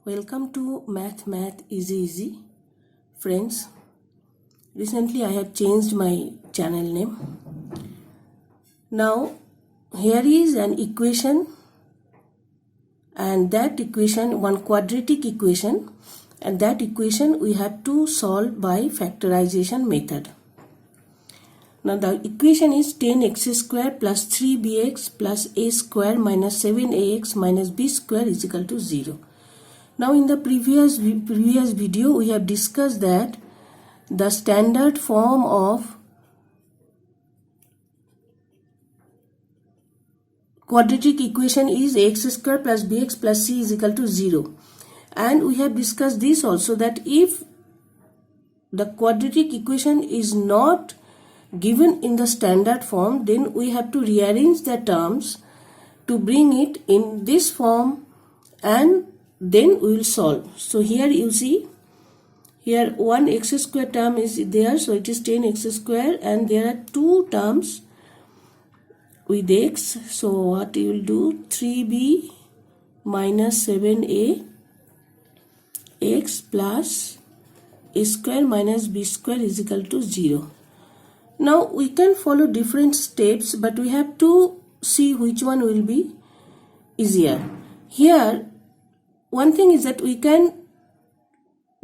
Welcome to Math Easy. Friends, recently I have changed my channel name. Now here is an equation, and that equation, one quadratic equation, and that equation we have to solve by factorization method. Now the equation is 10x square plus 3bx plus a square minus 7ax minus b square is equal to 0. Now in the previous video we have discussed that the standard form of quadratic equation is ax square plus bx plus c is equal to 0. And we have discussed this also, that if the quadratic equation is not given in the standard form, then we have to rearrange the terms to bring it in this form, and then we will solve. So here you see, here one x square term is there, so it is 10x square, and there are two terms with x. So what you will do, 3b minus 7a x plus a square minus b square is equal to 0. Now we can follow different steps, but we have to see which one will be easier. Here one thing is that we can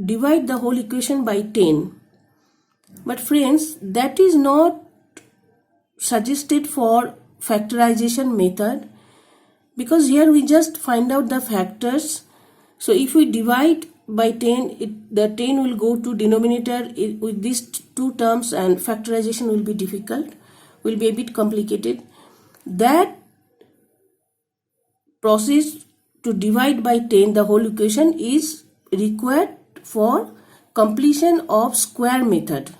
divide the whole equation by 10. But friends, that is not suggested for factorization method, because here we just find out the factors. So if we divide by 10, the 10 will go to denominator with these two terms, and factorization will be difficult, will be a bit complicated. That process to divide by 10 the whole equation is required for completion of square method,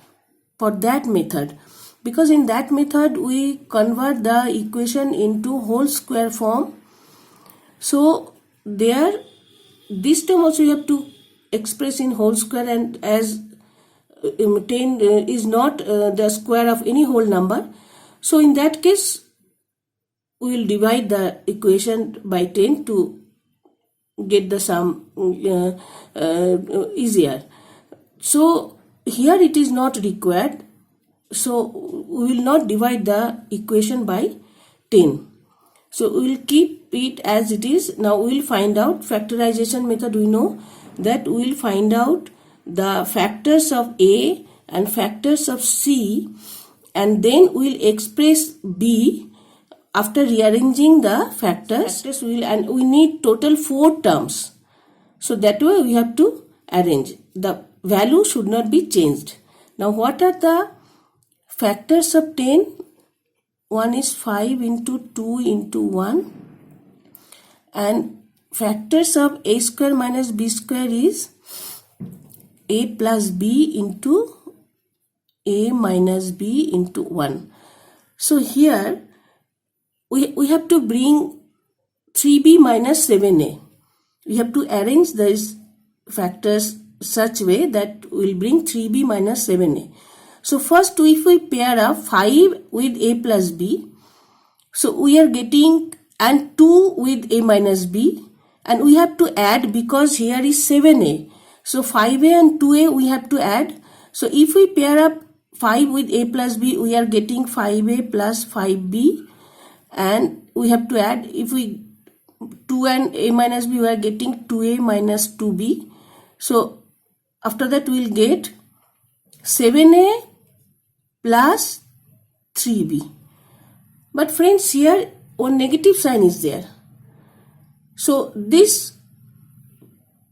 for that method, because in that method we convert the equation into whole square form. So there, this term also you have to express in whole square, and as 10 is not the square of any whole number, so in that case we will divide the equation by 10 to get the sum easier. So here it is not required, so we will not divide the equation by 10. So we will keep it as it is. Now we will find out factorization method. We know that we will find out the factors of a and factors of c, and then we will express b after rearranging the factors. And we need total 4 terms. So that way we have to arrange. The value should not be changed. Now what are the factors of 10? One is 5 into 2 into 1, and factors of a square minus b square is a plus b into a minus b into 1. So here we have to bring 3b minus 7a. We have to arrange these factors such way that we will bring 3b minus 7a. So first, if we pair up 5 with a plus b, so we are getting, and 2 with a minus b, and we have to add because here is 7a. So 5a and 2a we have to add. So if we pair up 5 with a plus b, we are getting 5a plus 5b, and we have to add, if we 2 and a minus b, we are getting 2a minus 2b. So after that we will get 7a plus 3b. But friends, here one negative sign is there, so this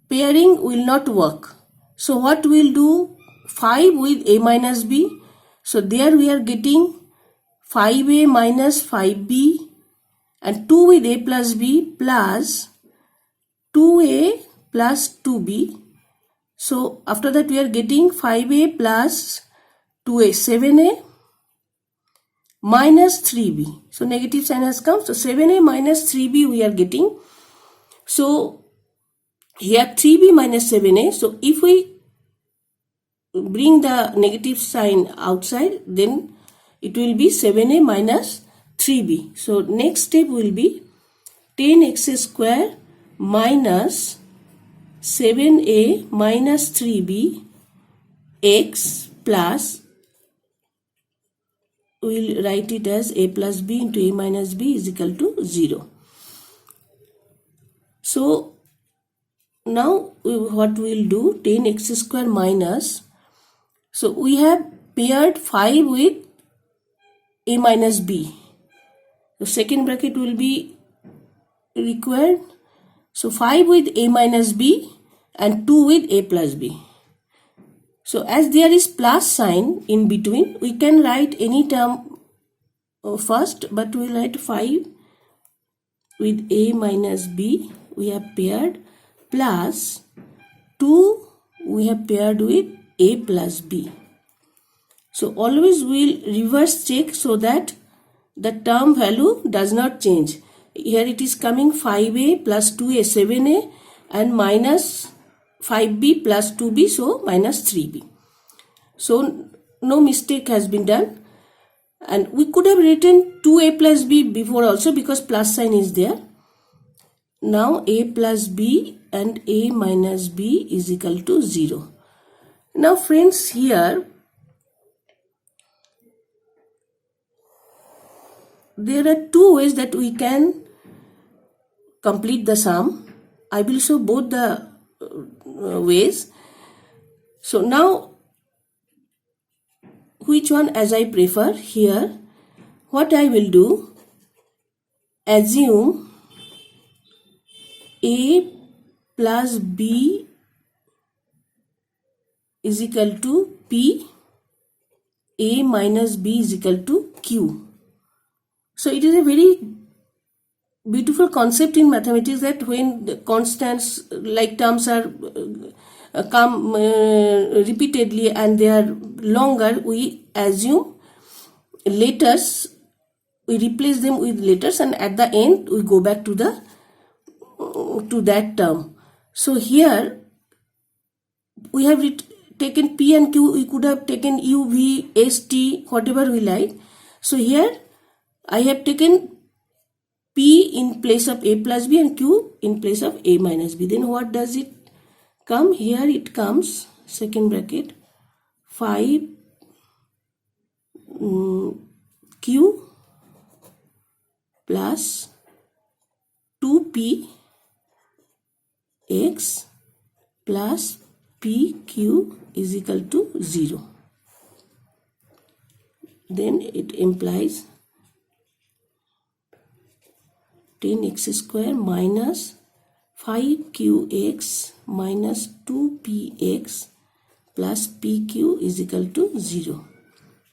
pairing will not work. So what we will do, 5 with a minus b, so there we are getting 5a minus 5b, and 2 with a plus b plus 2a plus 2b. So after that we are getting 5a plus 2a, 7a minus 3b. So negative sign has come. So 7a minus 3b we are getting. So here 3b minus 7a. So if we bring the negative sign outside, then it will be 7a minus 3b. So next step will be 10x square minus 7a minus 3b x plus, we'll write it as a plus b into a minus b is equal to 0. So now what we'll do, 10x square minus, so we have paired 5 with a minus b. The second bracket will be required. So 5 with a minus b and 2 with a plus b. So as there is plus sign in between, we can write any term first, but we'll write 5 with a minus b we have paired, plus 2 we have paired with a plus b. So always we'll reverse check so that the term value does not change. Here it is coming 5a plus 2a 7a and minus 5b plus 2b, so minus 3b. So no mistake has been done, and we could have written 2a plus b before also because plus sign is there. Now a plus b and a minus b is equal to 0. Now friends, here there are two ways that we can complete the sum. I will show both the ways. So now which one as I prefer? Here what I will do, assume a plus b is equal to p, a minus b is equal to q. So it is a very beautiful concept in mathematics that when the constants like terms are come repeatedly and they are longer, we assume letters, we replace them with letters, and at the end we go back to that term. So here we have taken p and q, we could have taken u, v, s, t, whatever we like. So here I have taken p in place of a plus b and q in place of a minus b. Then what does it come? Here it comes, second bracket, 5 q plus 2p x plus pq is equal to 0. Then it implies 10x square minus 5qx minus 2px plus pq is equal to 0.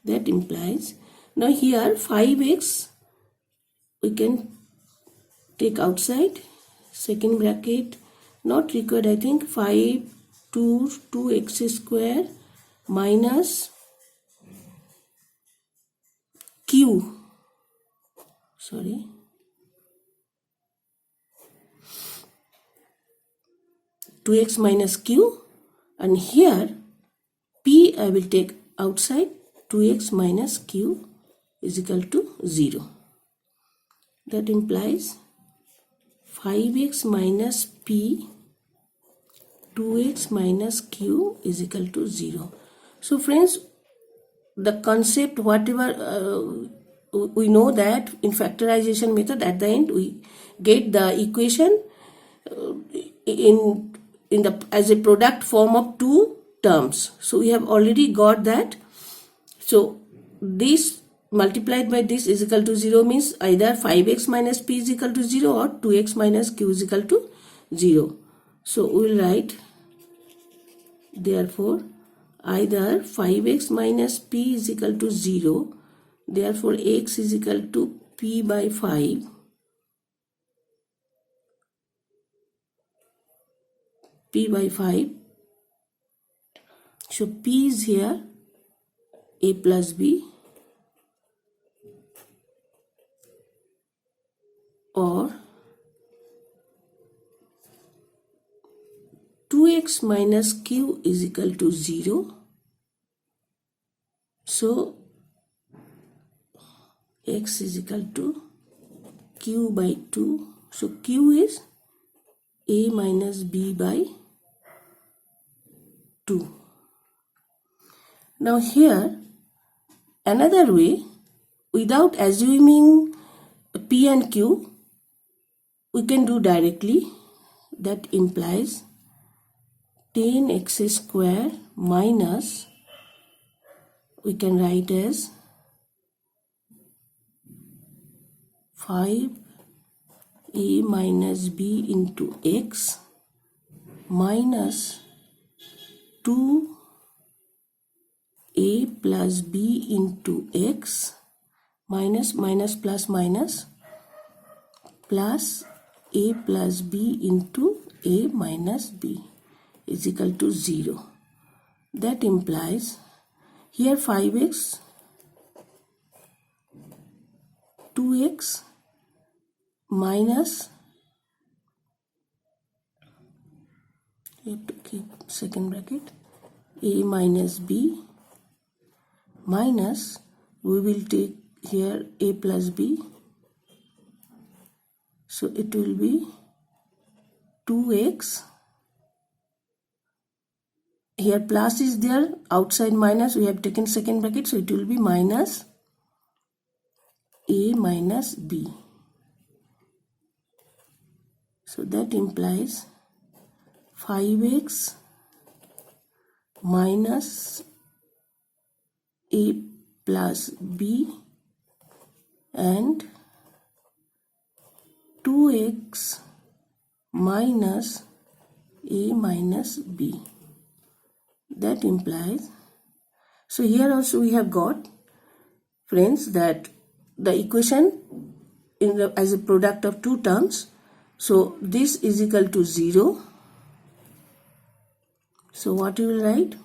That implies, now here 5x we can take outside, second bracket not required, I think. 5 to 2x square minus q, sorry, 2x minus q, and here p I will take outside, 2x minus q is equal to 0. That implies 5x minus p, 2x minus q is equal to 0. So friends, the concept, whatever we know that in factorization method at the end we get the equation in the as a product form of two terms. So we have already got that. So this multiplied by this is equal to 0 means either 5x minus p is equal to 0 or 2x minus q is equal to 0. So we will write, therefore either 5x minus p is equal to 0, therefore x is equal to p by 5, p by 5. So p is here a plus b, or 2x minus q is equal to 0. So x is equal to q by 2. So q is a minus b by Now here another way, without assuming P and Q, we can do directly. That implies 10x square minus, we can write as 5a minus b into x minus 2a plus b into x minus plus minus plus a plus b into a minus b is equal to 0. That implies here 5x, 2x minus, you have to keep second bracket, a minus b minus, we will take here a plus b, so it will be 2x, here plus is there, outside minus, we have taken second bracket, so it will be minus a minus b. So that implies 5x minus a plus b and 2x minus a minus b. That implies, so here also we have got, friends, that the equation as a product of two terms, so this is equal to 0. So what you will write?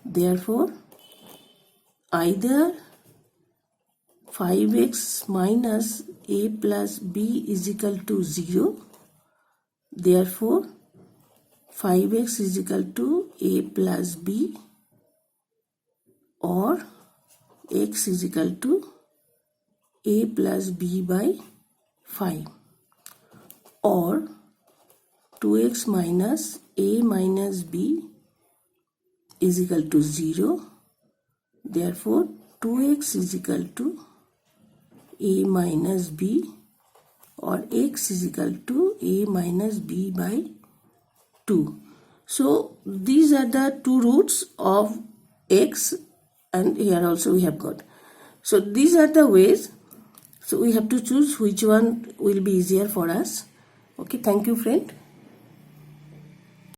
Therefore, either 5x minus a plus b is equal to 0. Therefore, 5x is equal to a plus b, or x is equal to a plus b by 5, or 2x minus a minus b is equal to 0. Therefore, 2x is equal to a minus b, or x is equal to a minus b by 2. So these are the two roots of x, and here also we have got. So these are the ways. So we have to choose which one will be easier for us. Okay, thank you, friend.